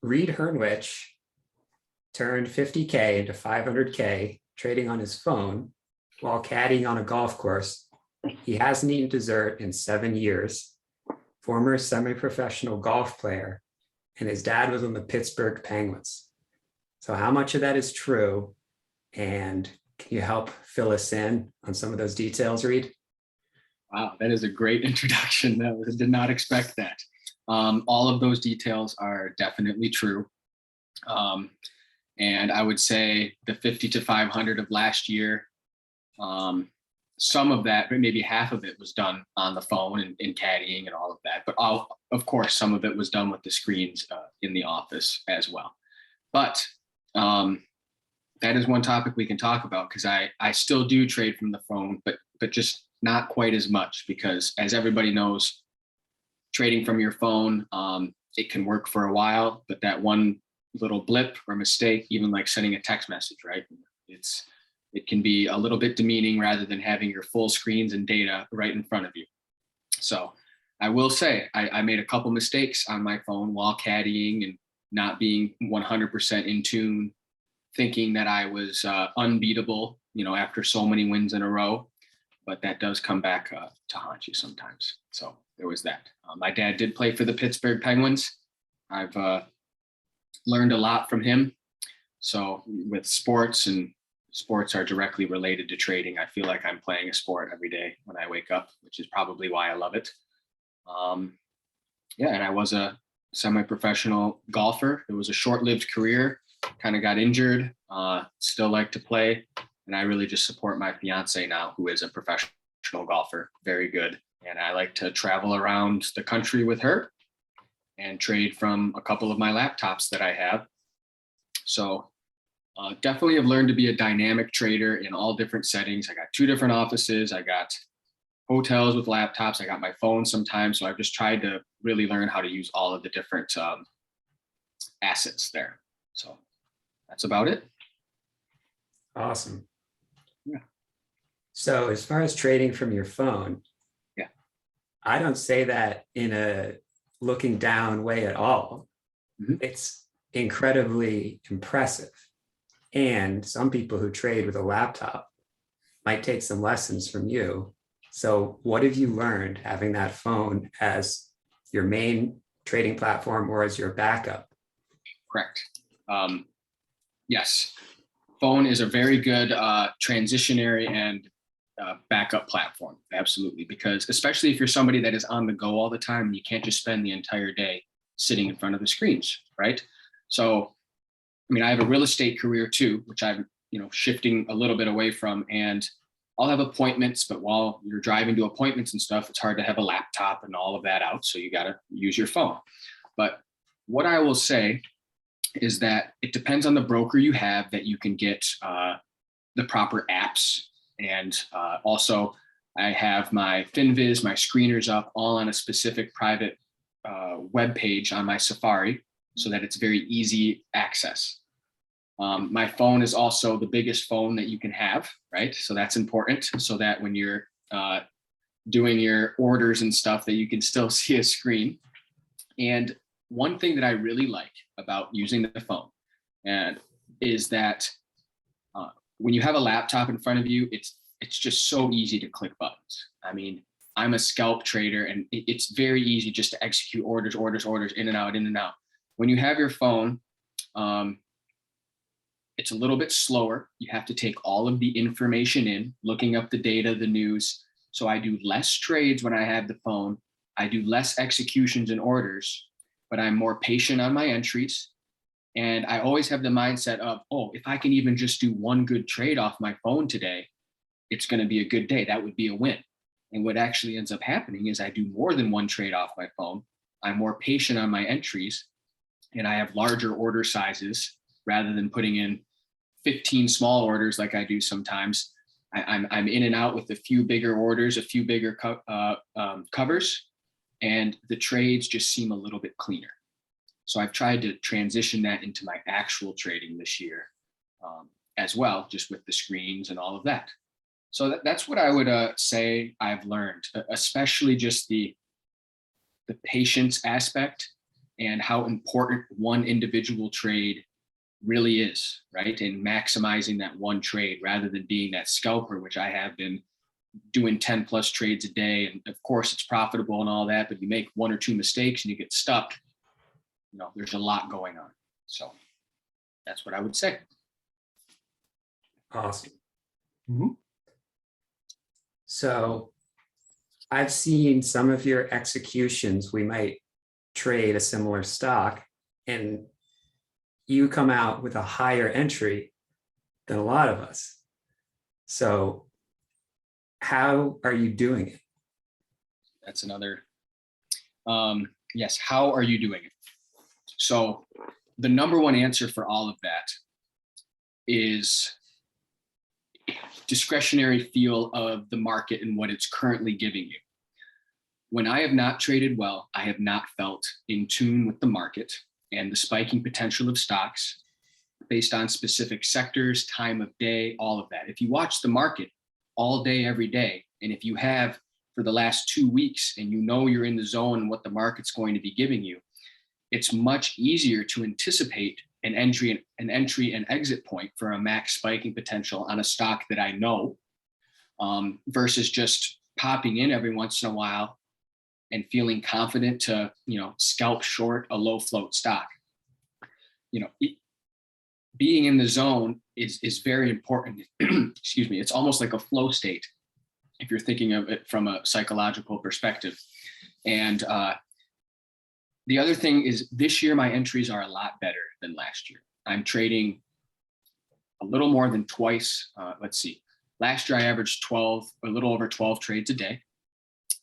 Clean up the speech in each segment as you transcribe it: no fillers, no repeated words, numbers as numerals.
Hrynewich turned 50K into 500K trading on his phone while caddying on a golf course. He hasn't eaten dessert in 7 years. Former semi-professional golf player, and his dad was on the Pittsburgh Penguins. So how much of that is true? And can you help fill us in on some of those details, Reed? Wow, that is a great introduction. I did not expect that. All of those details are definitely true. And I would say the 50 to 500 of last year, some of that, maybe half of it was done on the phone and in caddying and all of that. But of course, some of it was done with the screens in the office as well. But that is one topic we can talk about, because I still do trade from the phone, but just not quite as much, because as everybody knows, trading from your phone, it can work for a while, but that one little blip or mistake, even like sending a text message, right? It can be a little bit demeaning rather than having your full screens and data right in front of you. So I will say I made a couple mistakes on my phone while caddying and not being 100% in tune, thinking that I was unbeatable, after so many wins in a row. But that does come back to haunt you sometimes. So there was that. My dad did play for the Pittsburgh Penguins. I've learned a lot from him. So with sports, and sports are directly related to trading, I feel like I'm playing a sport every day when I wake up, which is probably why I love it. And I was a semi-professional golfer. It was a short-lived career, kind of got injured, still like to play. And I really just support my fiance now, who is a professional golfer, very good. And I like to travel around the country with her and trade from a couple of my laptops that I have. So definitely have learned to be a dynamic trader in all different settings. I got 2 different offices. I got hotels with laptops. I got my phone sometimes. So I've just tried to really learn how to use all of the different assets there. So that's about it. Awesome. Yeah. So as far as trading from your phone, yeah, I don't say that in a looking down way at all. Mm-hmm. It's incredibly impressive. And some people who trade with a laptop might take some lessons from you. So what have you learned having that phone as your main trading platform or as your backup? Correct. Yes. Phone is a very good transitionary and backup platform. Absolutely. Because especially if you're somebody that is on the go all the time, you can't just spend the entire day sitting in front of the screens, right? So, I have a real estate career too, which I'm, shifting a little bit away from, and I'll have appointments, but while you're driving to appointments and stuff, it's hard to have a laptop and all of that out. So you got to use your phone. But what I will say is that it depends on the broker you have that you can get the proper apps. And also I have my FinViz, my screeners up all on a specific private web page on my Safari so that it's very easy access. My phone is also the biggest phone that you can have, right? So that's important so that when you're doing your orders and stuff that you can still see a screen. And one thing that I really like about using the phone is that when you have a laptop in front of you, it's just so easy to click buttons. I'm a scalp trader, and it's very easy just to execute orders, in and out, in and out. When you have your phone, it's a little bit slower. You have to take all of the information in, looking up the data, the news. So I do less trades when I have the phone. I do less executions and orders, but I'm more patient on my entries. And I always have the mindset of, if I can even just do one good trade off my phone today, it's going to be a good day. That would be a win. And what actually ends up happening is I do more than one trade off my phone. I'm more patient on my entries, and I have larger order sizes rather than putting in 15 small orders like I do sometimes. I'm in and out with a few bigger orders, a few bigger covers, and the trades just seem a little bit cleaner. So I've tried to transition that into my actual trading this year as well, just with the screens and all of that. So that's what I would say I've learned, especially just the patience aspect and how important one individual trade really is, right? And maximizing that one trade rather than being that scalper, which I have been doing 10 plus trades a day. And of course it's profitable and all that, but you make one or two mistakes and you get stuck, you know, there's a lot going on. So that's what I would say. Awesome. Mhm. So I've seen some of your executions. We might trade a similar stock and you come out with a higher entry than a lot of us. So how are you doing it? That's another, yes, how are you doing it? So the number one answer for all of that is discretionary feel of the market and what it's currently giving you. When I have not traded well, I have not felt in tune with the market and the spiking potential of stocks based on specific sectors, time of day, all of that. If you watch the market all day, every day, and if you have for the last 2 weeks and you know you're in the zone and what the market's going to be giving you, it's much easier to anticipate an entry and exit point for a max spiking potential on a stock that I know, versus just popping in every once in a while and feeling confident to, you know, scalp short a low float stock. You know, being in the zone is very important. Excuse me. It's almost like a flow state if you're thinking of it from a psychological perspective. And the other thing is this year, my entries are a lot better than last year. I'm trading a little more than twice. Let's see. Last year, I averaged a little over 12 trades a day.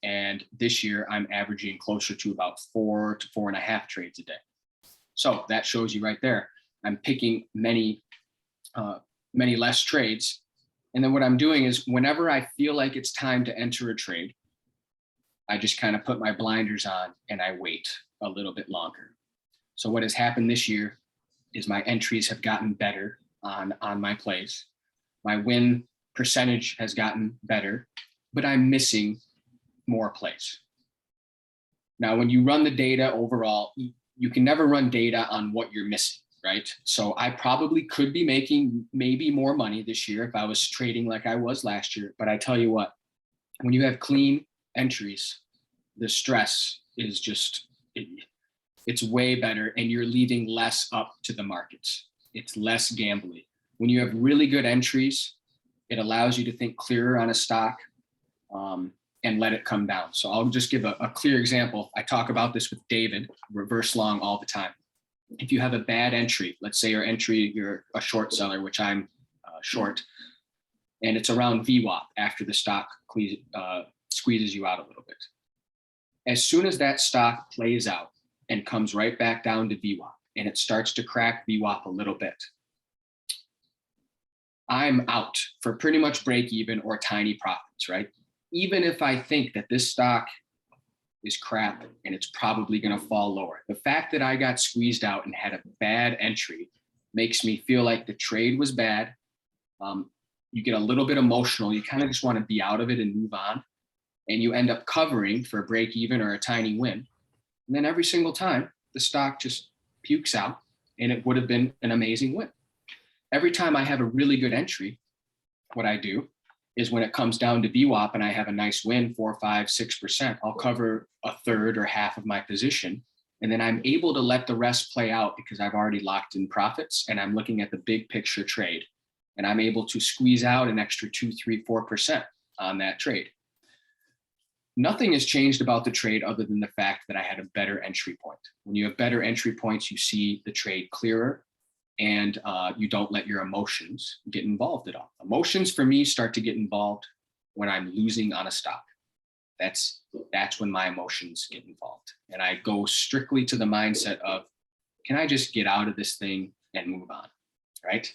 And this year, I'm averaging closer to about 4 to 4.5 trades a day. So that shows you right there. I'm picking many less trades. And then what I'm doing is whenever I feel like it's time to enter a trade, I just kind of put my blinders on and I wait a little bit longer. So what has happened this year is my entries have gotten better on my plays. My win percentage has gotten better, but I'm missing more plays. Now, when you run the data overall, you can never run data on what you're missing, right? So I probably could be making maybe more money this year if I was trading like I was last year. But I tell you what, when you have clean entries, the stress is just, it's way better and you're leaving less up to the markets. It's less gambling. When you have really good entries, it allows you to think clearer on a stock and let it come down. So I'll just give a clear example. I talk about this with David, reverse long all the time. If you have a bad entry, let's say you're a short seller, which I'm short, and it's around VWAP after the stock squeezes you out a little bit. As soon as that stock plays out and comes right back down to VWAP and it starts to crack VWAP a little bit, I'm out for pretty much break even or tiny profits, right? Even if I think that this stock is crap and it's probably going to fall lower. The fact that I got squeezed out and had a bad entry makes me feel like the trade was bad. You get a little bit emotional. You kind of just want to be out of it and move on. And you end up covering for a break even or a tiny win. And then every single time the stock just pukes out and it would have been an amazing win. Every time I have a really good entry, what I do is when it comes down to VWAP and I have a nice win, 4, 5, 6%, I'll cover a third or half of my position. And then I'm able to let the rest play out because I've already locked in profits and I'm looking at the big picture trade. And I'm able to squeeze out an extra 2, 3, 4% on that trade. Nothing has changed about the trade other than the fact that I had a better entry point. When you have better entry points, you see the trade clearer and you don't let your emotions get involved at all. Emotions for me start to get involved when I'm losing on a stock. That's when my emotions get involved. And I go strictly to the mindset of, can I just get out of this thing and move on, right?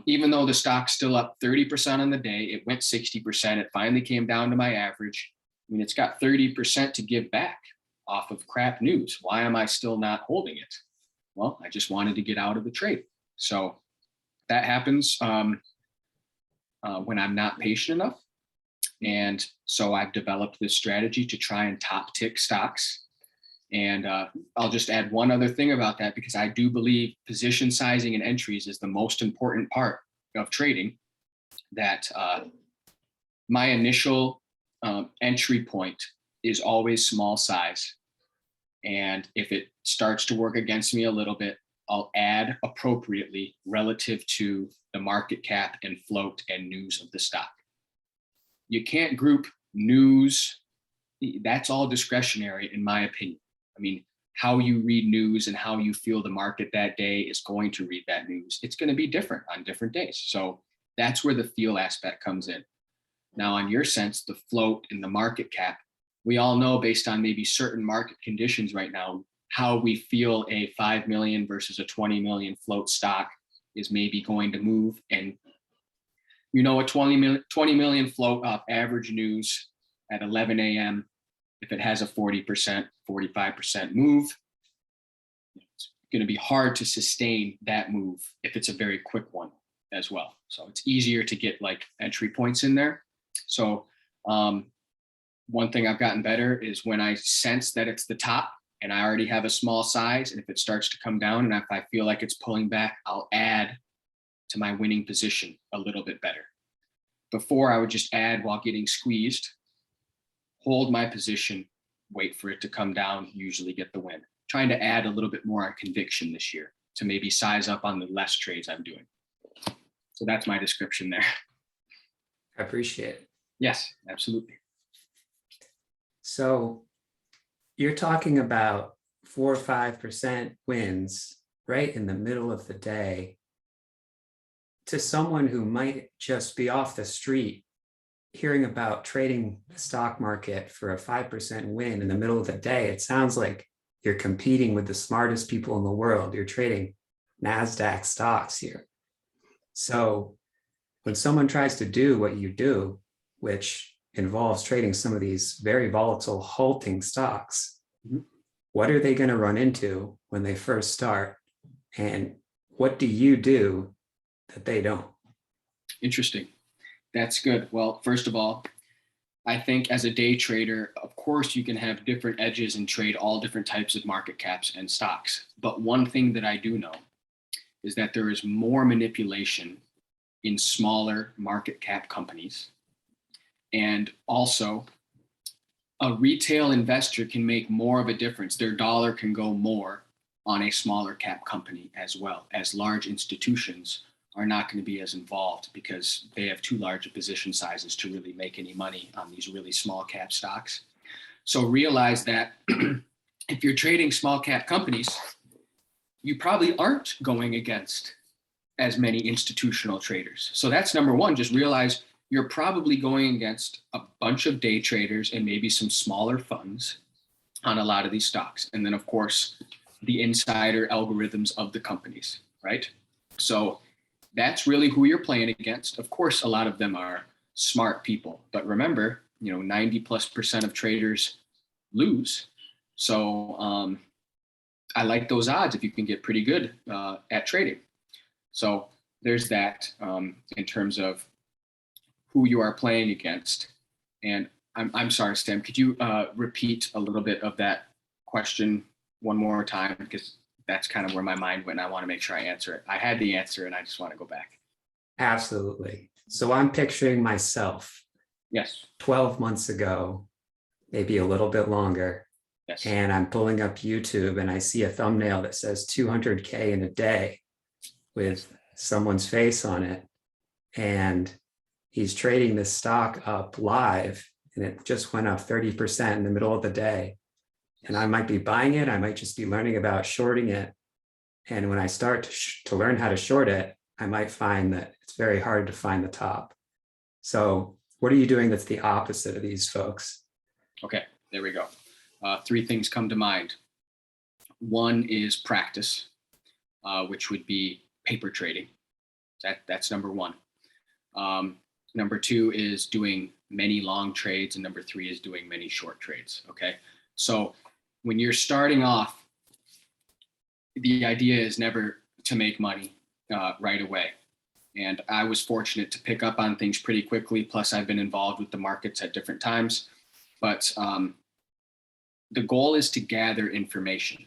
Even though the stock's still up 30% on the day, it went 60%, it finally came down to my average. I mean, it's got 30% to give back off of crap news. Why am I still not holding it? Well, I just wanted to get out of the trade. So that happens when I'm not patient enough. And so I've developed this strategy to try and top tick stocks. And I'll just add one other thing about that, because I do believe position sizing and entries is the most important part of trading. That my initial entry point is always small size. And if it starts to work against me a little bit, I'll add appropriately relative to the market cap and float and news of the stock. You can't group news. That's all discretionary, in my opinion. I mean, how you read news and how you feel the market that day is going to read that news. It's going to be different on different days. So that's where the feel aspect comes in. Now, on your sense, the float and the market cap, we all know based on maybe certain market conditions right now, how we feel a 5 million versus a 20 million float stock is maybe going to move. And a 20 million float off average news at 11 a.m., if it has a 40%, 45% move, it's going to be hard to sustain that move if it's a very quick one as well. So it's easier to get like entry points in there. So one thing I've gotten better is when I sense that it's the top and I already have a small size, and if it starts to come down and if I feel like it's pulling back, I'll add to my winning position a little bit better. Before, I would just add while getting squeezed, hold my position, wait for it to come down, usually get the win. Trying to add a little bit more on conviction this year to maybe size up on the less trades I'm doing. So that's my description there. I appreciate it. Yes, absolutely. So you're talking about 4 or 5% wins right in the middle of the day. To someone who might just be off the street, hearing about trading the stock market for a 5% win in the middle of the day, it sounds like you're competing with the smartest people in the world. You're trading NASDAQ stocks here. So when someone tries to do what you do, which involves trading some of these very volatile halting stocks, what are they going to run into when they first start? And what do you do that they don't? Interesting. That's good. Well, first of all, I think as a day trader, of course, you can have different edges and trade all different types of market caps and stocks. But one thing that I do know is that there is more manipulation in smaller market cap companies. And also, a retail investor can make more of a difference. Their dollar can go more on a smaller cap company, as well as large institutions are not going to be as involved because they have too large a position sizes to really make any money on these really small cap stocks. So realize that if you're trading small cap companies, you probably aren't going against as many institutional traders. So that's number one. Just realize you're probably going against a bunch of day traders and maybe some smaller funds on a lot of these stocks. And then, of course, the insider algorithms of the companies, right? So that's really who you're playing against. Of course, a lot of them are smart people, but remember, 90+% of traders lose. So I like those odds if you can get pretty good at trading. So there's that in terms of who you are playing against. And I'm sorry, Sam, could you repeat a little bit of that question one more time? Because that's kind of where my mind went. And I want to make sure I answer it. I had the answer and I just want to go back. Absolutely. So I'm picturing myself. Yes. 12 months ago, maybe a little bit longer. Yes. And I'm pulling up YouTube and I see a thumbnail that says 200K in a day with someone's face on it. And he's trading this stock up live and it just went up 30% in the middle of the day. And I might be buying it. I might just be learning about shorting it. And when I start to learn how to short it, I might find that it's very hard to find the top. So what are you doing that's the opposite of these folks? Okay, there we go. 3 things come to mind. One is practice, which would be paper trading. That's number one. Number 2 is doing many long trades. And number 3 is doing many short trades. Okay. So when you're starting off, the idea is never to make money right away. And I was fortunate to pick up on things pretty quickly. Plus I've been involved with the markets at different times, but the goal is to gather information.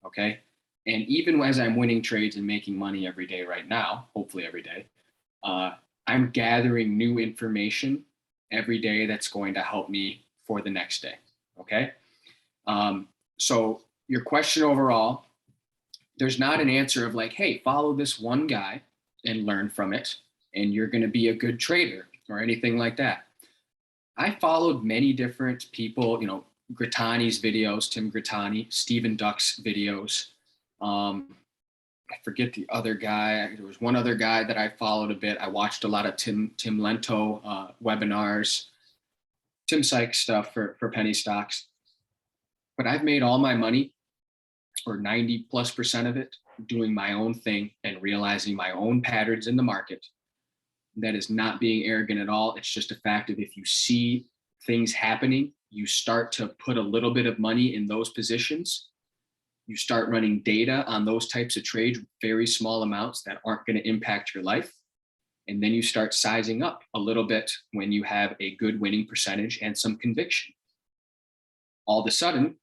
Okay. And even as I'm winning trades and making money every day right now, hopefully every day, I'm gathering new information every day that's going to help me for the next day. Okay. So your question overall, there's not an answer of like, hey, follow this one guy and learn from it, and you're going to be a good trader or anything like that. I followed many different people, Grittani's videos, Tim Grittani, Stephen Duck's videos. I forget the other guy. There was one other guy that I followed a bit. I watched a lot of Tim Lento webinars, Tim Sykes stuff for penny stocks. But I've made all my money, or 90+% of it, doing my own thing and realizing my own patterns in the market. That is not being arrogant at all. It's just a fact of if you see things happening, you start to put a little bit of money in those positions. You start running data on those types of trades, very small amounts that aren't going to impact your life. And then you start sizing up a little bit when you have a good winning percentage and some conviction. All of a sudden,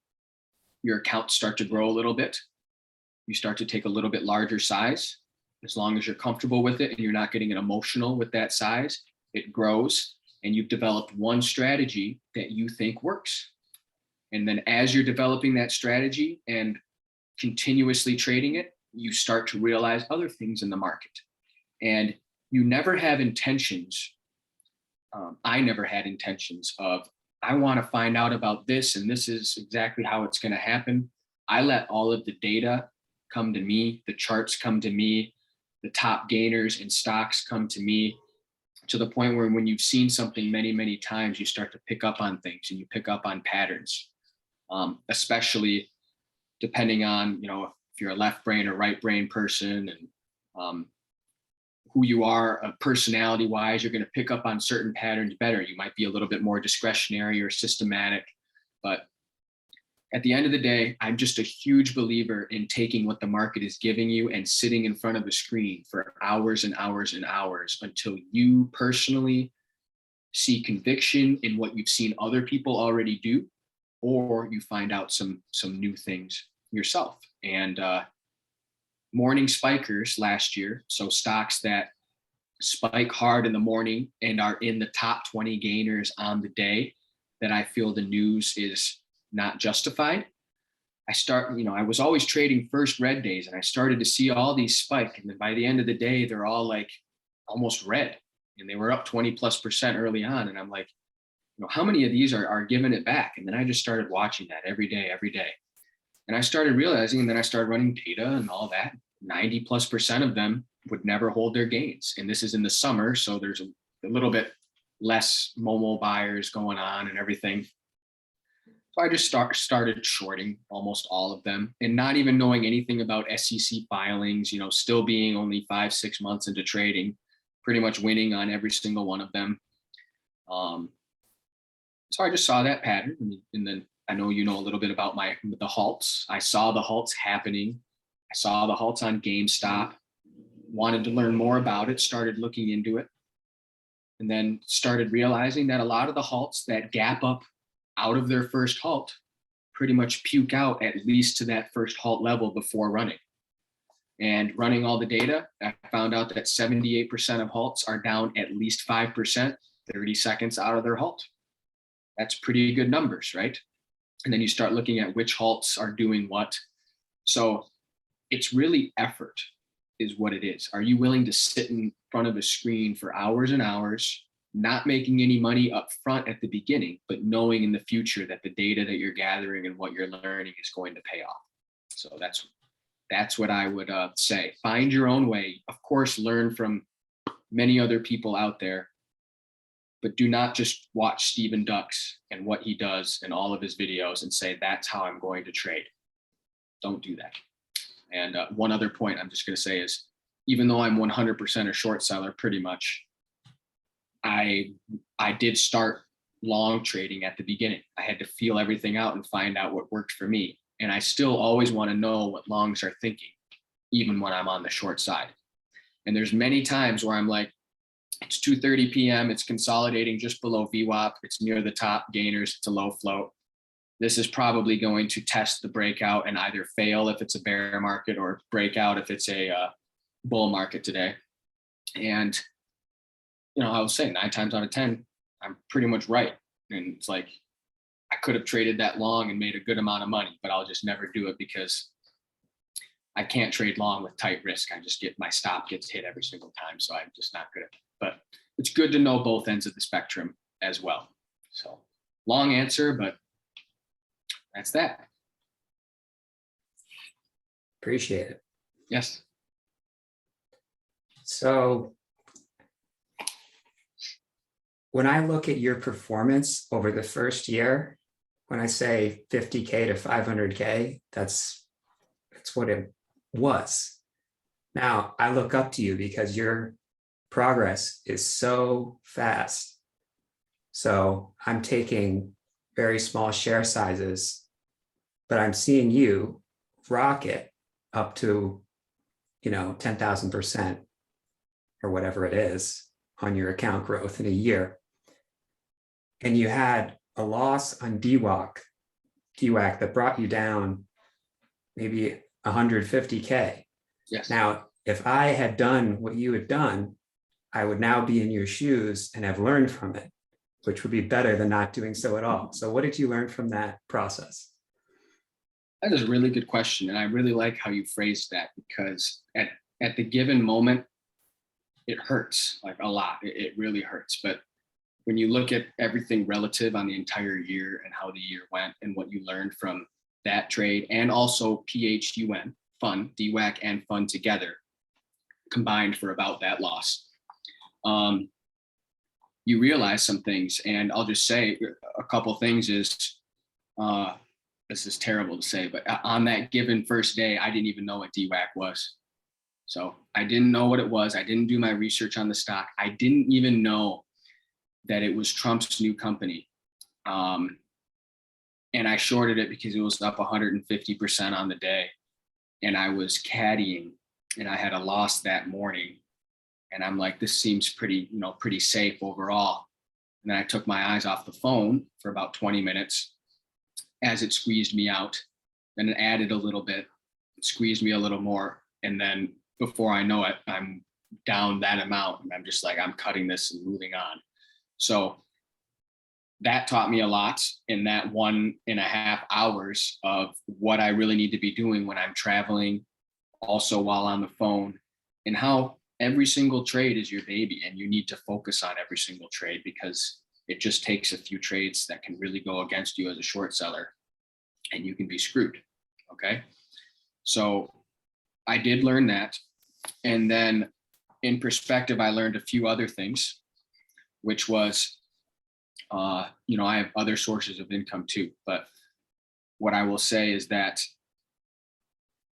your accounts start to grow a little bit. You start to take a little bit larger size. As long as you're comfortable with it and you're not getting emotional with that size, it grows, and you've developed one strategy that you think works. And then as you're developing that strategy and continuously trading it, you start to realize other things in the market. And you never have intentions. I never had intentions of, I want to find out about this, and this is exactly how it's going to happen. I let all of the data come to me, the charts come to me, the top gainers in stocks come to me, to the point where when you've seen something many, many times, you start to pick up on things and you pick up on patterns, especially depending on, if you're a left brain or right brain person, and who you are personality wise, you're going to pick up on certain patterns better. You might be a little bit more discretionary or systematic, but at the end of the day, I'm just a huge believer in taking what the market is giving you and sitting in front of the screen for hours and hours and hours until you personally see conviction in what you've seen other people already do, or you find out some new things yourself. And morning spikers last year, so stocks that spike hard in the morning and are in the top 20 gainers on the day that I feel the news is not justified. I was always trading first red days, and I started to see all these spike. And then by the end of the day, they're all like almost red, and they were up 20+% early on. And I'm like, how many of these are giving it back? And then I just started watching that every day. And I started realizing, and then I started running data and all that, 90+% of them would never hold their gains. And this is in the summer, so there's a little bit less Momo buyers going on and everything. So I just started shorting almost all of them, and not even knowing anything about SEC filings, still being only 5-6 months into trading, pretty much winning on every single one of them. So I just saw that pattern. And then I know a little bit about the halts. I saw the halts happening. I saw the halts on GameStop, wanted to learn more about it, started looking into it, and then started realizing that a lot of the halts that gap up out of their first halt pretty much puke out at least to that first halt level before running. And running all the data, I found out that 78% of halts are down at least 5%, 30 seconds out of their halt. That's pretty good numbers, right? And then you start looking at which halts are doing what. So it's really effort is what it is. Are you willing to sit in front of a screen for hours and hours, not making any money up front at the beginning, but knowing in the future that the data that you're gathering and what you're learning is going to pay off? So that's what I would say. Find your own way. Of course, learn from many other people out there, but do not just watch Stephen Ducks and what he does in all of his videos and say, that's how I'm going to trade. Don't do that. And one other point I'm just going to say is, even though I'm 100% a short seller, pretty much, I did start long trading at the beginning. I had to feel everything out and find out what worked for me. And I still always want to know what longs are thinking, even when I'm on the short side. And there's many times where I'm like, it's 2:30 p.m. It's consolidating just below VWAP. It's near the top gainers. It's a low float. this is probably going to test the breakout and either fail if it's a bear market or breakout if it's a bull market today. And, I would say 9 times out of 10, I'm pretty much right. And it's like, I could have traded that long and made a good amount of money, but I'll just never do it because I can't trade long with tight risk. My stop gets hit every single time. So I'm just not good at it. But it's good to know both ends of the spectrum as well. So long answer, but that's that. Appreciate it. Yes. So when I look at your performance over the first year, when I say 50K to 500K, that's what it was. Now I look up to you because your progress is so fast. So I'm taking very small share sizes, but I'm seeing you rocket up to, 10,000% or whatever it is on your account growth in a year. And you had a loss on DWAC that brought you down maybe 150K. Yes. Now, if I had done what you had done, I would now be in your shoes and have learned from it, which would be better than not doing so at all. So what did you learn from that process? That is a really good question. And I really like how you phrased that, because at the given moment, it hurts like a lot. It really hurts. But when you look at everything relative on the entire year and how the year went and what you learned from that trade, and also PHUN, fun, DWAC and fun together, combined for about that loss, you realize some things. And I'll just say a couple things is, this is terrible to say, but on that given first day, I didn't even know what DWAC was. So I didn't know what it was. I didn't do my research on the stock. I didn't even know that it was Trump's new company. And I shorted it because it was up 150% on the day. And I was caddying and I had a loss that morning. And I'm like, this seems pretty safe overall. And then I took my eyes off the phone for about 20 minutes as it squeezed me out. Then it added a little bit, squeezed me a little more. And then before I know it, I'm down that amount. And I'm just like, I'm cutting this and moving on. So that taught me a lot in that 1.5 hours of what I really need to be doing when I'm traveling, also while on the phone, and how every single trade is your baby and you need to focus on every single trade, because it just takes a few trades that can really go against you as a short seller and you can be screwed. Okay. So I did learn that. And then in perspective, I learned a few other things, which was, I have other sources of income too. But what I will say is that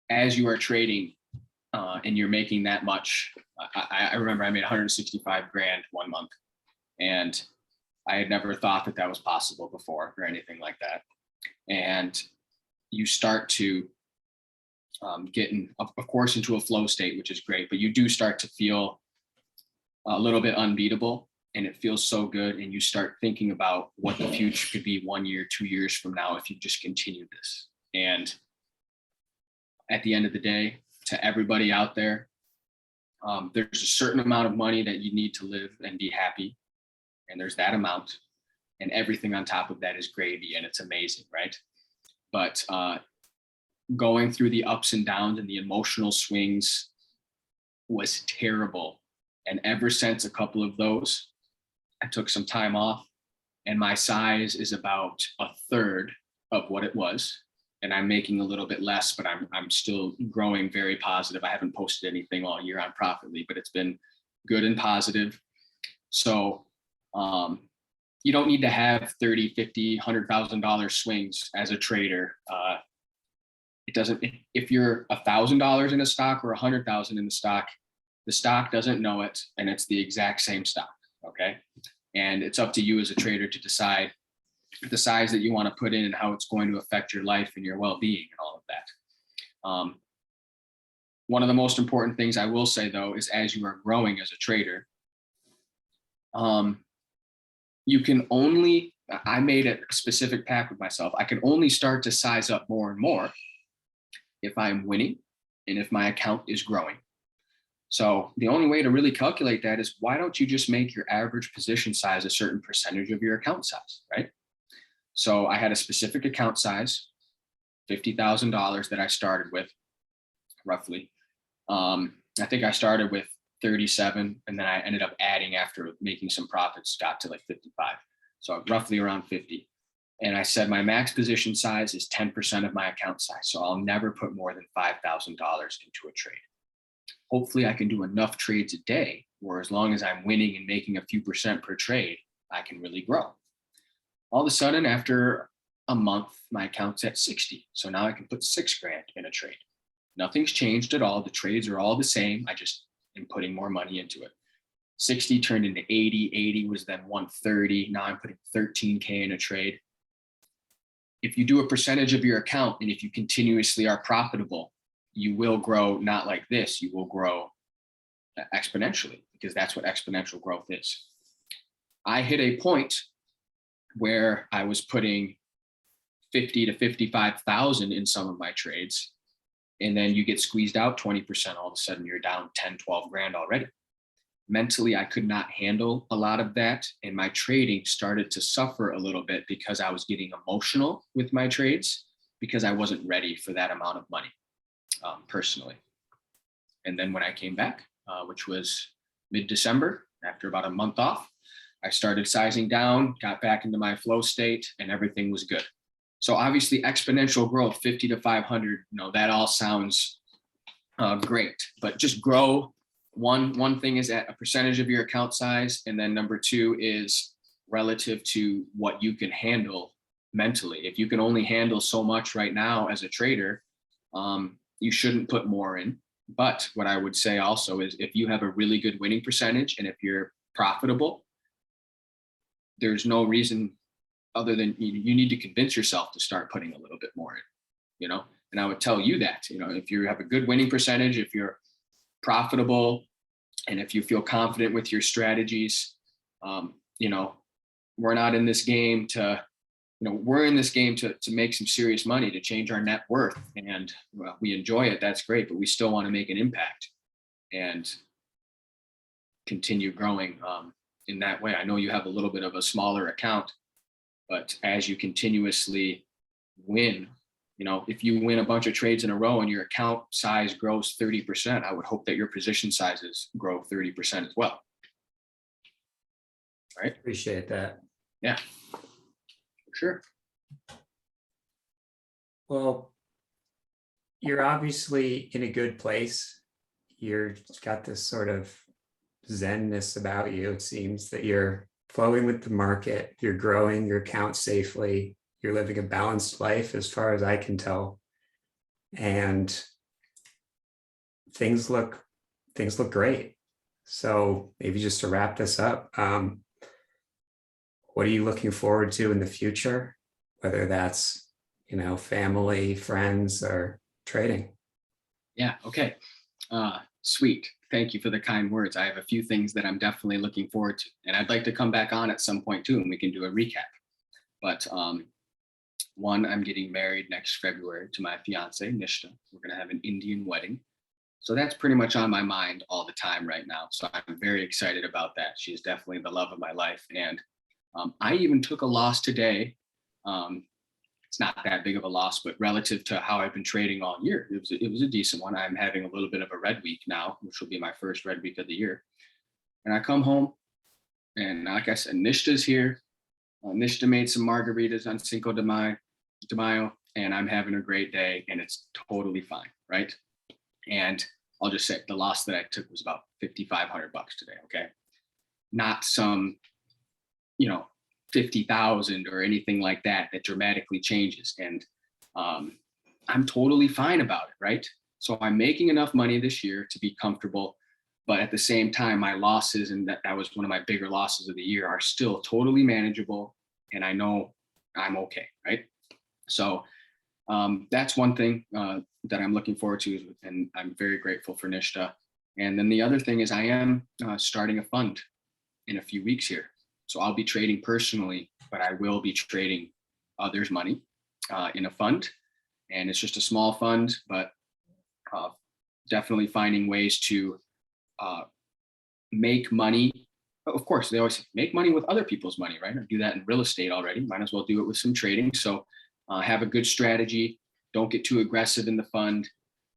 as you are trading and you're making that much, I remember I made 165 grand one month, and I had never thought that was possible before or anything like that. And you start to get of course, into a flow state, which is great, but you do start to feel a little bit unbeatable, and it feels so good. And you start thinking about what the future could be 1 year, 2 years from now, if you just continue this. And at the end of the day, to everybody out there, there's a certain amount of money that you need to live and be happy. And there's that amount, and everything on top of that is gravy, and it's amazing, right? But going through the ups and downs and the emotional swings was terrible. And ever since a couple of those, I took some time off, and my size is about a third of what it was. And I'm making a little bit less, but I'm still growing very positive. I haven't posted anything all year on Profitly, but it's been good and positive. So you don't need to have 30, 50, $100,000 swings as a trader. It doesn't, if you're $1,000 in a stock or 100,000 in the stock doesn't know it, and it's the exact same stock. Okay. And it's up to you as a trader to decide the size that you want to put in and how it's going to affect your life and your well-being and all of that. One of the most important things I will say, though, is as you are growing as a trader, you can only I made a specific pact with myself. I can only start to size up more and more if I'm winning and if my account is growing. So the only way to really calculate that is, why don't you just make your average position size a certain percentage of your account size, right? So I had a specific account size, $50,000 that I started with, roughly. I think I started with 37, and then I ended up adding, after making some profits, got to like 55. So roughly around 50. And I said my max position size is 10% of my account size. So I'll never put more than $5,000 into a trade. Hopefully I can do enough trades a day where, as long as I'm winning and making a few percent per trade, I can really grow. All of a sudden, after a month, my account's at 60. So now I can put $6,000 in a trade. Nothing's changed at all. The trades are all the same. I just am putting more money into it. 60 turned into 80. 80 was then 130. Now I'm putting $13,000 in a trade. If you do a percentage of your account, and if you continuously are profitable, you will grow, not like this, you will grow exponentially, because that's what exponential growth is. I hit a point where I was putting 50 to 55,000 in some of my trades, and then you get squeezed out 20%, all of a sudden you're down 10, 12 grand already. Mentally, I could not handle a lot of that, and my trading started to suffer a little bit because I was getting emotional with my trades, because I wasn't ready for that amount of money, personally. And then when I came back, which was mid-December, after about a month off, I started sizing down, got back into my flow state, and everything was good. So obviously exponential growth, 50 to 500, that all sounds great, but just grow. One thing is at a percentage of your account size. And then number two is relative to what you can handle mentally. If you can only handle so much right now as a trader, you shouldn't put more in. But what I would say also is, if you have a really good winning percentage and if you're profitable, there's no reason other than you need to convince yourself to start putting a little bit more in, and I would tell you that, if you have a good winning percentage, if you're profitable, and if you feel confident with your strategies, we're not in this game to, we're in this game to make some serious money, to change our net worth, and we enjoy it. That's great, but we still want to make an impact and continue growing in that way. I know you have a little bit of a smaller account, but as you continuously win, if you win a bunch of trades in a row and your account size grows 30%, I would hope that your position sizes grow 30% as well. Right? Appreciate that. Yeah, for sure. Well, you're obviously in a good place. You're got this sort of zenness about you. It seems that you're flowing with the market, you're growing your account safely, you're living a balanced life as far as I can tell. And things look great. So maybe just to wrap this up, what are you looking forward to in the future? Whether that's, family, friends, or trading. Yeah. Okay. Sweet. Thank you for the kind words. I have a few things that I'm definitely looking forward to, and I'd like to come back on at some point too, and we can do a recap. But one, I'm getting married next February to my fiancée, Nishta. We're going to have an Indian wedding. So that's pretty much on my mind all the time right now. So I'm very excited about that. She is definitely the love of my life. And I even took a loss today. It's not that big of a loss, but relative to how I've been trading all year, it was a decent one. I'm having a little bit of a red week now, which will be my first red week of the year. And I come home, and like I said, Nishta's here. Nishta made some margaritas on Cinco de Mayo, and I'm having a great day, and it's totally fine, right? And I'll just say the loss that I took was about $5,500 today, okay? Not some, 50,000 or anything like that dramatically changes. And I'm totally fine about it, right? So I'm making enough money this year to be comfortable, but at the same time, my losses, and that was one of my bigger losses of the year, are still totally manageable, and I know I'm okay, right? So that's one thing that I'm looking forward to, and I'm very grateful for Nishta. And then the other thing is I am starting a fund in a few weeks here. So I'll be trading personally, but I will be trading others' money in a fund. And it's just a small fund, but definitely finding ways to make money. Of course, they always say, make money with other people's money, right? I do that in real estate already. Might as well do it with some trading. So have a good strategy. Don't get too aggressive in the fund.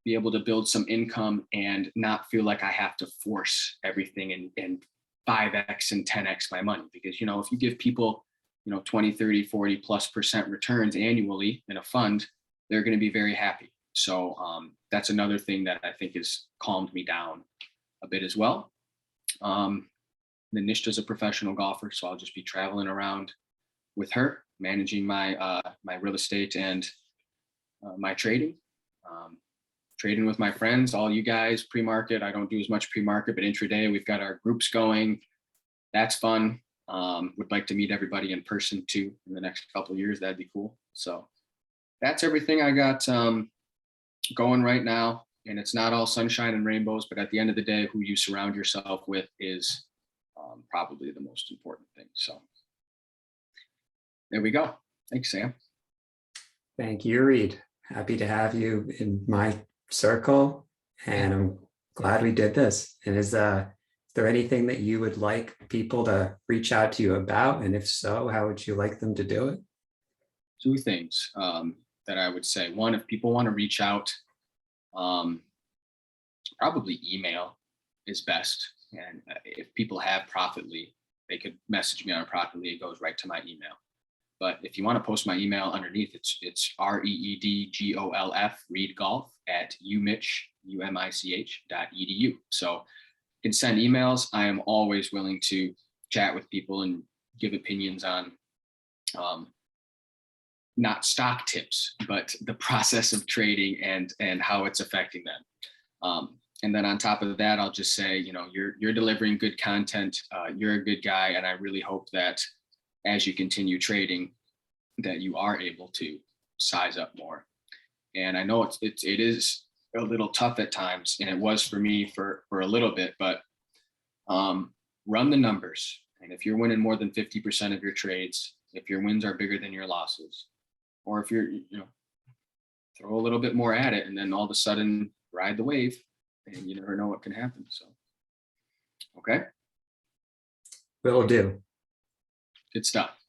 Be able to build some income and not feel like I have to force everything and 5x and 10x my money. Because, you know, if you give people, you know, 20, 30, 40+% returns annually in a fund, they're going to be very happy. So that's another thing that I think has calmed me down a bit as well. Nishta's a professional golfer, so I'll just be traveling around with her, managing my my real estate and my trading. Trading with my friends, all you guys, pre-market. I don't do as much pre-market, but intraday, we've got our groups going. That's fun. Would like to meet everybody in person too in the next couple of years. That'd be cool. So that's everything I got going right now. And it's not all sunshine and rainbows, but at the end of the day, who you surround yourself with is probably the most important thing. So there we go. Thanks, Sam. Thank you, Reed. Happy to have you in my circle, and I'm glad we did this. And is there anything that you would like people to reach out to you about? And if so, how would you like them to do it? Two things that I would say. One, if people want to reach out, probably email is best. And if people have Profitly, they could message me on Profitly. It goes right to my email. But if you want to post my email underneath, it's REEDGOLF, Reed Golf at umich.edu. So you can send emails. I am always willing to chat with people and give opinions on not stock tips, but the process of trading and how it's affecting them. And then on top of that, I'll just say, you know, you're delivering good content. You're a good guy, and I really hope that as you continue trading, that you are able to size up more. And I know it is a little tough at times, and it was for me for a little bit, but run the numbers. And if you're winning more than 50% of your trades, if your wins are bigger than your losses, or if you're, you know, throw a little bit more at it and then all of a sudden ride the wave, and you never know what can happen. So, okay. Will do. Good stuff.